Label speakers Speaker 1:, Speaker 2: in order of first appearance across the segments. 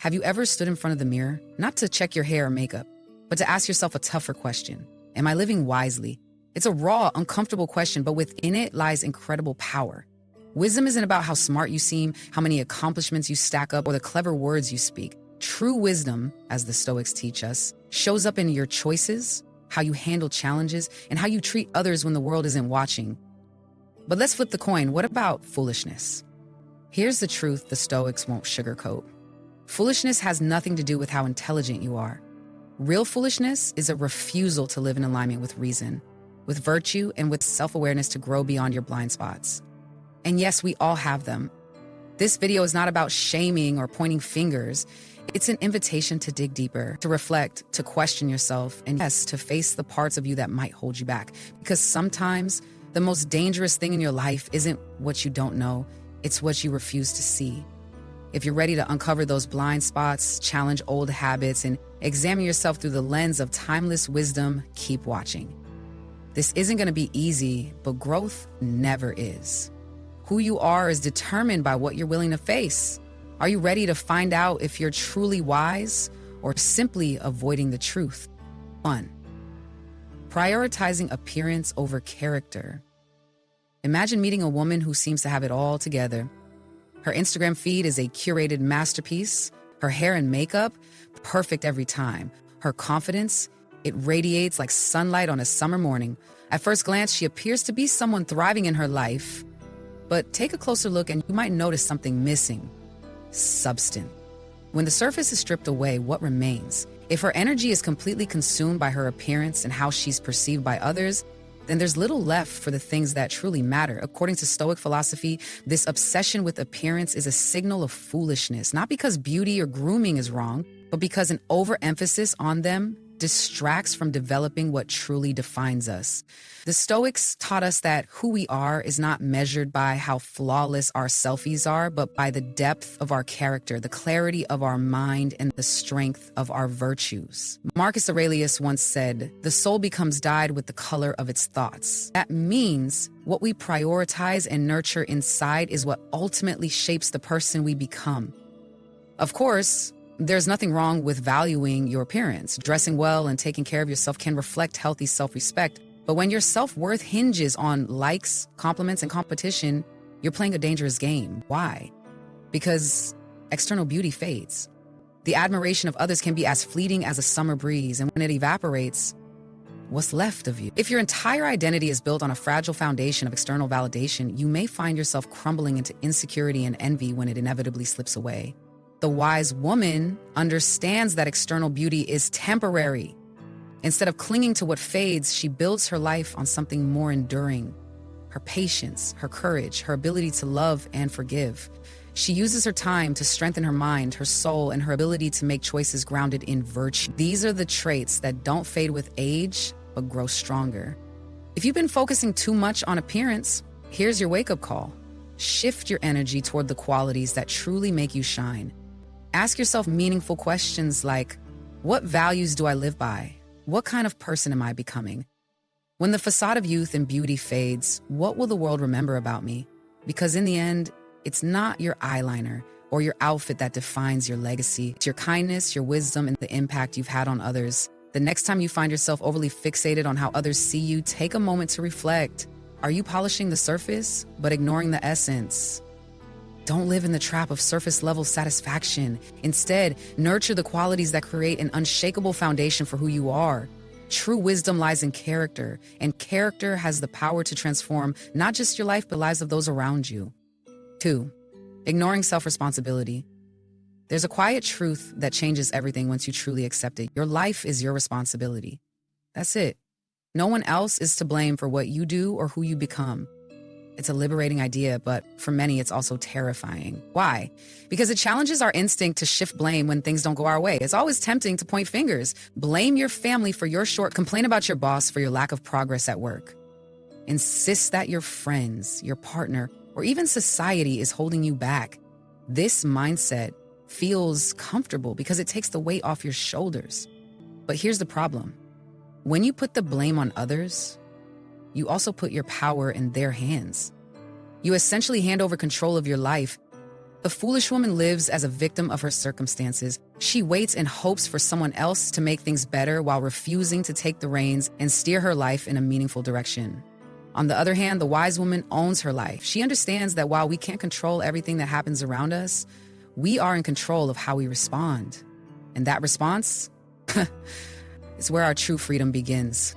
Speaker 1: Have you ever stood in front of the mirror, not to check your hair or makeup, but to ask yourself a tougher question? Am I living wisely? It's a raw, uncomfortable question, but within it lies incredible power. Wisdom isn't about how smart you seem, how many accomplishments you stack up, or the clever words you speak. True wisdom, as the Stoics teach us, shows up in your choices, how you handle challenges, and how you treat others when the world isn't watching. But let's flip the coin. What about foolishness? Here's the truth the Stoics won't sugarcoat. Foolishness has nothing to do with how intelligent you are. Real foolishness is a refusal to live in alignment with reason, with virtue, and with self-awareness to grow beyond your blind spots. And yes, we all have them. This video is not about shaming or pointing fingers. It's an invitation to dig deeper, to reflect, to question yourself, and yes, to face the parts of you that might hold you back. Because sometimes the most dangerous thing in your life isn't what you don't know, it's what you refuse to see. If you're ready to uncover those blind spots, challenge old habits, and examine yourself through the lens of timeless wisdom, keep watching. This isn't going to be easy, but growth never is. Who you are is determined by what you're willing to face. Are you ready to find out if you're truly wise or simply avoiding the truth? 1. Prioritizing appearance over character. Imagine meeting a woman who seems to have it all together. Her Instagram feed is a curated masterpiece. Her hair and makeup, perfect every time. Her confidence, it radiates like sunlight on a summer morning. At first glance, she appears to be someone thriving in her life. But take a closer look and you might notice something missing. Substance. When the surface is stripped away, what remains? If her energy is completely consumed by her appearance and how she's perceived by others, then there's little left for the things that truly matter. According to Stoic philosophy, this obsession with appearance is a signal of foolishness, not because beauty or grooming is wrong, but because an overemphasis on them distracts from developing what truly defines us. The Stoics taught us that who we are is not measured by how flawless our selfies are, but by the depth of our character, the clarity of our mind, and the strength of our virtues. Marcus Aurelius once said, "The soul becomes dyed with the color of its thoughts." That means what we prioritize and nurture inside is what ultimately shapes the person we become. Of course, there's nothing wrong with valuing your appearance. Dressing well and taking care of yourself can reflect healthy self-respect. But when your self-worth hinges on likes, compliments, and competition, you're playing a dangerous game. Why? Because external beauty fades. The admiration of others can be as fleeting as a summer breeze, and when it evaporates, what's left of you? If your entire identity is built on a fragile foundation of external validation, you may find yourself crumbling into insecurity and envy when it inevitably slips away. The wise woman understands that external beauty is temporary. Instead of clinging to what fades, she builds her life on something more enduring. Her patience, her courage, her ability to love and forgive. She uses her time to strengthen her mind, her soul, and her ability to make choices grounded in virtue. These are the traits that don't fade with age, but grow stronger. If you've been focusing too much on appearance, here's your wake-up call. Shift your energy toward the qualities that truly make you shine. Ask yourself meaningful questions like, what values do I live by? What kind of person am I becoming? When the facade of youth and beauty fades, what will the world remember about me? Because in the end, it's not your eyeliner or your outfit that defines your legacy. It's your kindness, your wisdom, and the impact you've had on others. The next time you find yourself overly fixated on how others see you, take a moment to reflect. Are you polishing the surface, but ignoring the essence? Don't live in the trap of surface-level satisfaction. Instead, nurture the qualities that create an unshakable foundation for who you are. True wisdom lies in character, and character has the power to transform not just your life, but lives of those around you. 2. Ignoring self-responsibility. There's a quiet truth that changes everything once you truly accept it. Your life is your responsibility. That's it. No one else is to blame for what you do or who you become. It's a liberating idea, but for many, it's also terrifying. Why? Because it challenges our instinct to shift blame when things don't go our way. It's always tempting to point fingers. Blame your family for your complain about your boss for your lack of progress at work. Insist that your friends, your partner, or even society is holding you back. This mindset feels comfortable because it takes the weight off your shoulders. But here's the problem. When you put the blame on others, you also put your power in their hands. You essentially hand over control of your life. The foolish woman lives as a victim of her circumstances. She waits and hopes for someone else to make things better while refusing to take the reins and steer her life in a meaningful direction. On the other hand, the wise woman owns her life. She understands that while we can't control everything that happens around us, we are in control of how we respond. And that response is where our true freedom begins.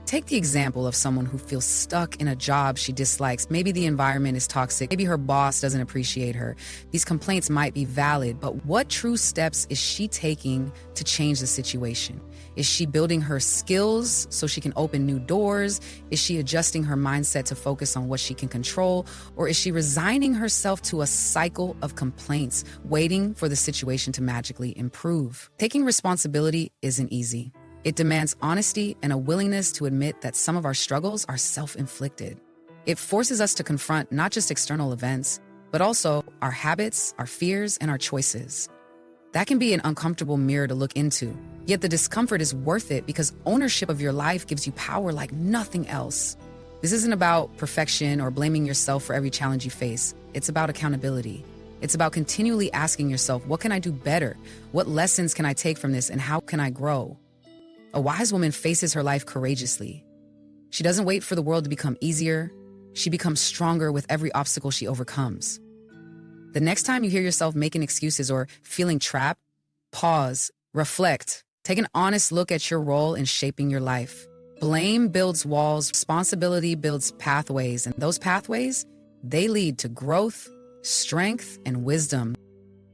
Speaker 1: Take the example of someone who feels stuck in a job she dislikes. Maybe the environment is toxic. Maybe her boss doesn't appreciate her. These complaints might be valid, but what true steps is she taking to change the situation? Is she building her skills so she can open new doors? Is she adjusting her mindset to focus on what she can control? Or is she resigning herself to a cycle of complaints, waiting for the situation to magically improve? Taking responsibility isn't easy. It demands honesty and a willingness to admit that some of our struggles are self-inflicted. It forces us to confront not just external events, but also our habits, our fears, and our choices. That can be an uncomfortable mirror to look into, yet the discomfort is worth it because ownership of your life gives you power like nothing else. This isn't about perfection or blaming yourself for every challenge you face. It's about accountability. It's about continually asking yourself, what can I do better? What lessons can I take from this, and how can I grow? A wise woman faces her life courageously. She doesn't wait for the world to become easier. She becomes stronger with every obstacle she overcomes. The next time you hear yourself making excuses or feeling trapped, pause, reflect, take an honest look at your role in shaping your life. Blame builds walls, responsibility builds pathways, and those pathways, they lead to growth, strength, and wisdom.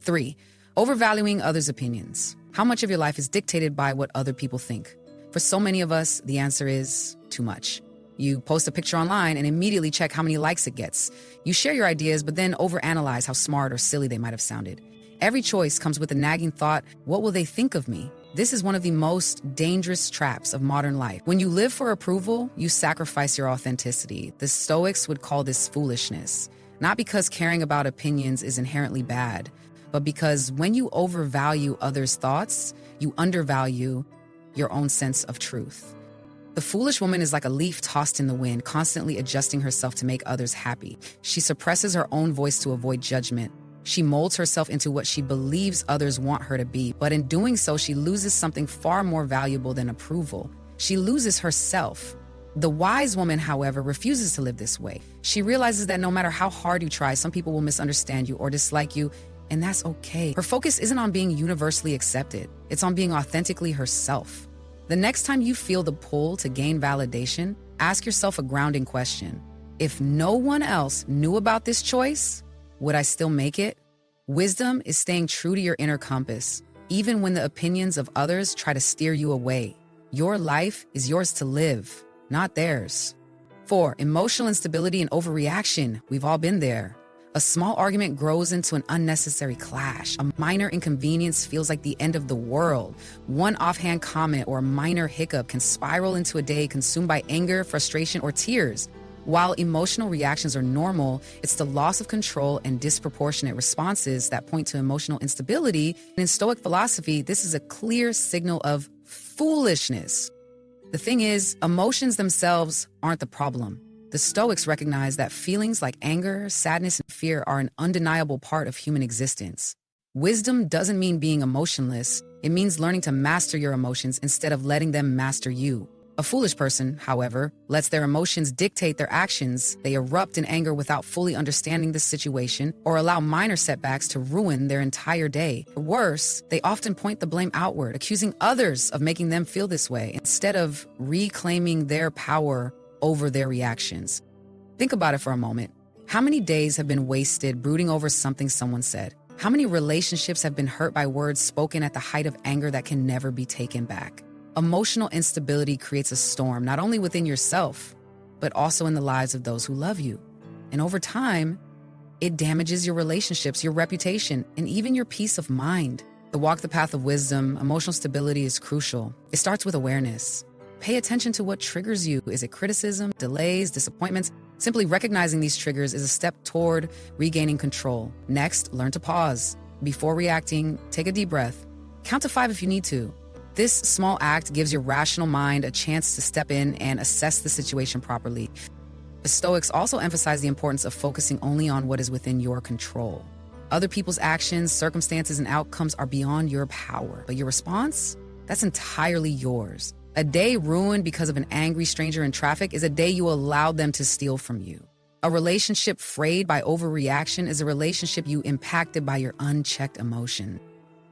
Speaker 1: 3. Overvaluing others' opinions. How much of your life is dictated by what other people think? For so many of us, the answer is too much. You post a picture online and immediately check how many likes it gets. You share your ideas, but then overanalyze how smart or silly they might have sounded. Every choice comes with a nagging thought, what will they think of me? This is one of the most dangerous traps of modern life. When you live for approval, you sacrifice your authenticity. The Stoics would call this foolishness. Not because caring about opinions is inherently bad, but because when you overvalue others' thoughts, you undervalue your own sense of truth. The foolish woman is like a leaf tossed in the wind, constantly adjusting herself to make others happy. She suppresses her own voice to avoid judgment. She molds herself into what she believes others want her to be, but in doing so, she loses something far more valuable than approval. She loses herself. The wise woman, however, refuses to live this way. She realizes that no matter how hard you try, some people will misunderstand you or dislike you, and that's okay. Her focus isn't on being universally accepted. It's on being authentically herself. The next time you feel the pull to gain validation, ask yourself a grounding question. If no one else knew about this choice, would I still make it? Wisdom is staying true to your inner compass, even when the opinions of others try to steer you away. Your life is yours to live, not theirs. 4. Emotional instability and overreaction. We've all been there. A small argument grows into an unnecessary clash. A minor inconvenience feels like the end of the world. One offhand comment or a minor hiccup can spiral into a day consumed by anger, frustration, or tears. While emotional reactions are normal, it's the loss of control and disproportionate responses that point to emotional instability. And in Stoic philosophy, this is a clear signal of foolishness. The thing is, emotions themselves aren't the problem. The Stoics recognize that feelings like anger, sadness, and fear are an undeniable part of human existence. Wisdom doesn't mean being emotionless. It means learning to master your emotions instead of letting them master you. A foolish person, however, lets their emotions dictate their actions. They erupt in anger without fully understanding the situation or allow minor setbacks to ruin their entire day. Or worse, they often point the blame outward, accusing others of making them feel this way instead of reclaiming their power over their reactions. Think about it for a moment. How many days have been wasted brooding over something someone said? How many relationships have been hurt by words spoken at the height of anger that can never be taken back? Emotional instability creates a storm, not only within yourself, but also in the lives of those who love you. And over time, it damages your relationships, your reputation, and even your peace of mind. To walk the path of wisdom, emotional stability is crucial. It starts with awareness. Pay attention to what triggers you. Is it criticism, delays, disappointments? Simply recognizing these triggers is a step toward regaining control. Next, learn to pause. Before reacting, take a deep breath. Count to 5 if you need to. This small act gives your rational mind a chance to step in and assess the situation properly. The Stoics also emphasize the importance of focusing only on what is within your control. Other people's actions, circumstances, and outcomes are beyond your power. But your response? That's entirely yours. A day ruined because of an angry stranger in traffic is a day you allowed them to steal from you. A relationship frayed by overreaction is a relationship you impacted by your unchecked emotion.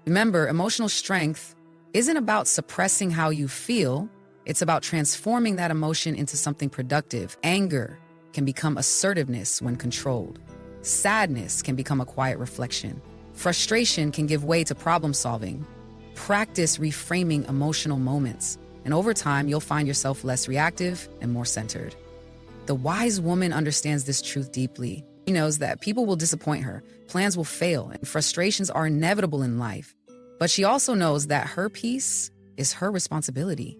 Speaker 1: Remember, emotional strength isn't about suppressing how you feel. It's about transforming that emotion into something productive. Anger can become assertiveness when controlled. Sadness can become a quiet reflection. Frustration can give way to problem solving. Practice reframing emotional moments, and over time, you'll find yourself less reactive and more centered. The wise woman understands this truth deeply. She knows that people will disappoint her, plans will fail, and frustrations are inevitable in life. But she also knows that her peace is her responsibility.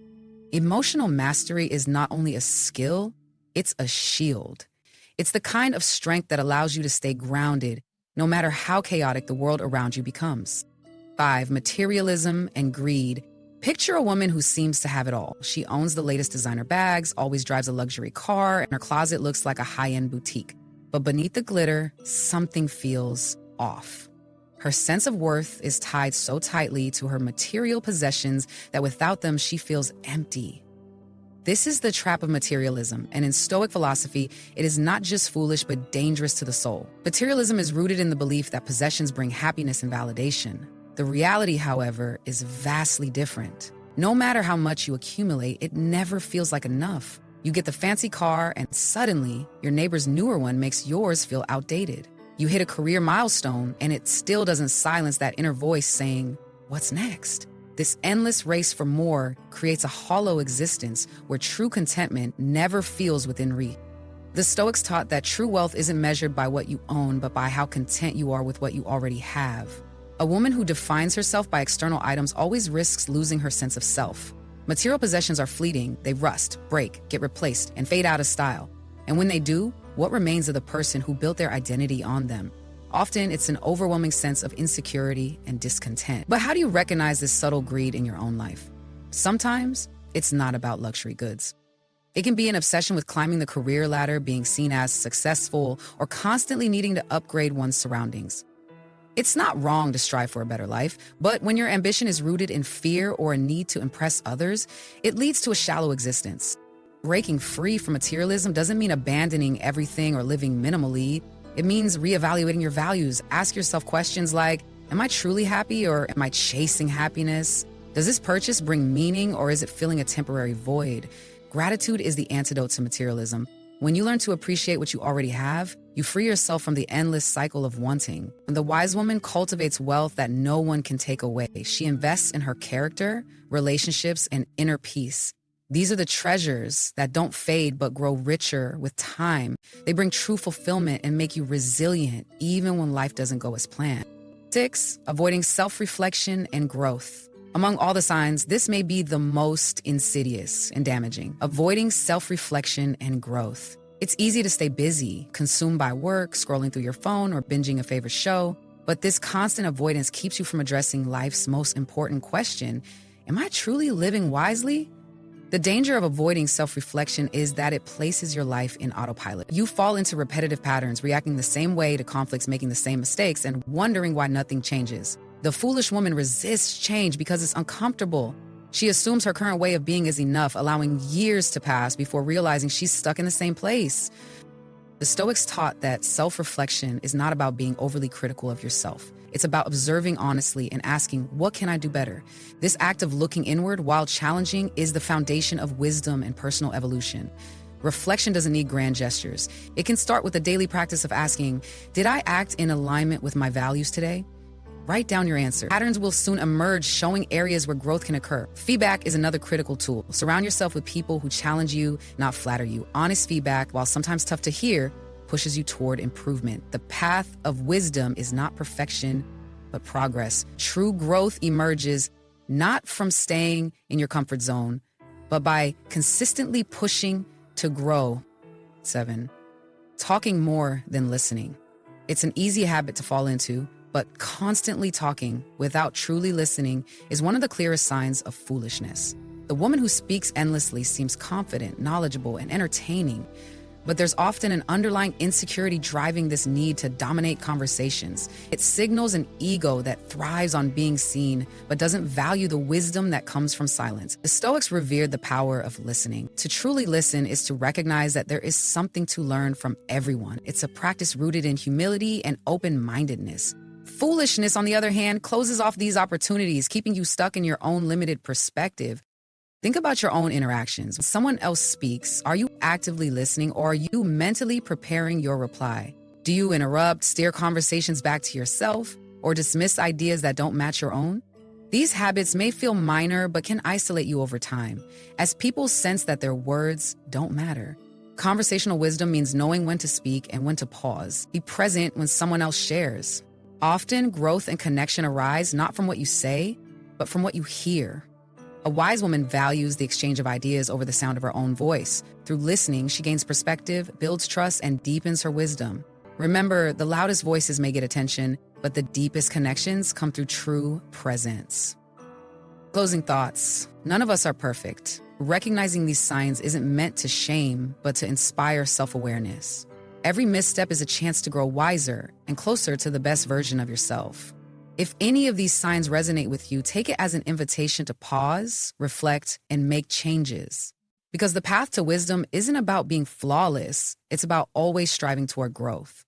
Speaker 1: Emotional mastery is not only a skill, it's a shield. It's the kind of strength that allows you to stay grounded, no matter how chaotic the world around you becomes. 5. Materialism and greed. Picture a woman who seems to have it all. She owns the latest designer bags, always drives a luxury car, and her closet looks like a high-end boutique. But beneath the glitter, something feels off. Her sense of worth is tied so tightly to her material possessions that without them, she feels empty. This is the trap of materialism, and in Stoic philosophy, it is not just foolish but dangerous to the soul. Materialism is rooted in the belief that possessions bring happiness and validation. The reality, however, is vastly different. No matter how much you accumulate, it never feels like enough. You get the fancy car, and suddenly, your neighbor's newer one makes yours feel outdated. You hit a career milestone, and it still doesn't silence that inner voice saying, "What's next?" This endless race for more creates a hollow existence where true contentment never feels within reach. The Stoics taught that true wealth isn't measured by what you own, but by how content you are with what you already have. A woman who defines herself by external items always risks losing her sense of self. Material possessions are fleeting. They rust, break, get replaced, and fade out of style. And when they do, what remains of the person who built their identity on them? Often, it's an overwhelming sense of insecurity and discontent. But how do you recognize this subtle greed in your own life? Sometimes, it's not about luxury goods. It can be an obsession with climbing the career ladder, being seen as successful, or constantly needing to upgrade one's surroundings. It's not wrong to strive for a better life, but when your ambition is rooted in fear or a need to impress others, it leads to a shallow existence. Breaking free from materialism doesn't mean abandoning everything or living minimally. It means reevaluating your values. Ask yourself questions like, am I truly happy or am I chasing happiness? Does this purchase bring meaning or is it filling a temporary void? Gratitude is the antidote to materialism. When you learn to appreciate what you already have, you free yourself from the endless cycle of wanting. When the wise woman cultivates wealth that no one can take away, she invests in her character, relationships, and inner peace. These are the treasures that don't fade but grow richer with time. They bring true fulfillment and make you resilient even when life doesn't go as planned. 6. Avoiding self-reflection and growth. Among all the signs, this may be the most insidious and damaging. Avoiding self-reflection and growth. It's easy to stay busy, consumed by work, scrolling through your phone, or binging a favorite show. But this constant avoidance keeps you from addressing life's most important question. Am I truly living wisely? The danger of avoiding self-reflection is that it places your life in autopilot. You fall into repetitive patterns, reacting the same way to conflicts, making the same mistakes, and wondering why nothing changes. The foolish woman resists change because it's uncomfortable. She assumes her current way of being is enough, allowing years to pass before realizing she's stuck in the same place. The Stoics taught that self-reflection is not about being overly critical of yourself. It's about observing honestly and asking, what can I do better? This act of looking inward, while challenging, is the foundation of wisdom and personal evolution. Reflection doesn't need grand gestures. It can start with the daily practice of asking, did I act in alignment with my values today? Write down your answer. Patterns will soon emerge, showing areas where growth can occur. Feedback is another critical tool. Surround yourself with people who challenge you, not flatter you. Honest feedback, while sometimes tough to hear, pushes you toward improvement. The path of wisdom is not perfection, but progress. True growth emerges not from staying in your comfort zone, but by consistently pushing to grow. 7. Talking more than listening. It's an easy habit to fall into, but constantly talking without truly listening is one of the clearest signs of foolishness. The woman who speaks endlessly seems confident, knowledgeable, and entertaining, But there's often an underlying insecurity driving this need to dominate conversations. It signals an ego that thrives on being seen, but doesn't value the wisdom that comes from silence. The Stoics revered the power of listening. To truly listen is to recognize that there is something to learn from everyone. It's a practice rooted in humility and open-mindedness. Foolishness, on the other hand, closes off these opportunities, keeping you stuck in your own limited perspective. Think about your own interactions. When someone else speaks, are you actively listening, or are you mentally preparing your reply? Do you interrupt, steer conversations back to yourself, or dismiss ideas that don't match your own? These habits may feel minor but can isolate you over time, as people sense that their words don't matter. Conversational wisdom means knowing when to speak and when to pause. Be present when someone else shares. Often, growth and connection arise not from what you say, but from what you hear. A wise woman values the exchange of ideas over the sound of her own voice. Through listening, she gains perspective, builds trust, and deepens her wisdom. Remember, the loudest voices may get attention, but the deepest connections come through true presence. Closing thoughts. None of us are perfect. Recognizing these signs isn't meant to shame, but to inspire self-awareness. Every misstep is a chance to grow wiser and closer to the best version of yourself. If any of these signs resonate with you, take it as an invitation to pause, reflect, and make changes. Because the path to wisdom isn't about being flawless, it's about always striving toward growth.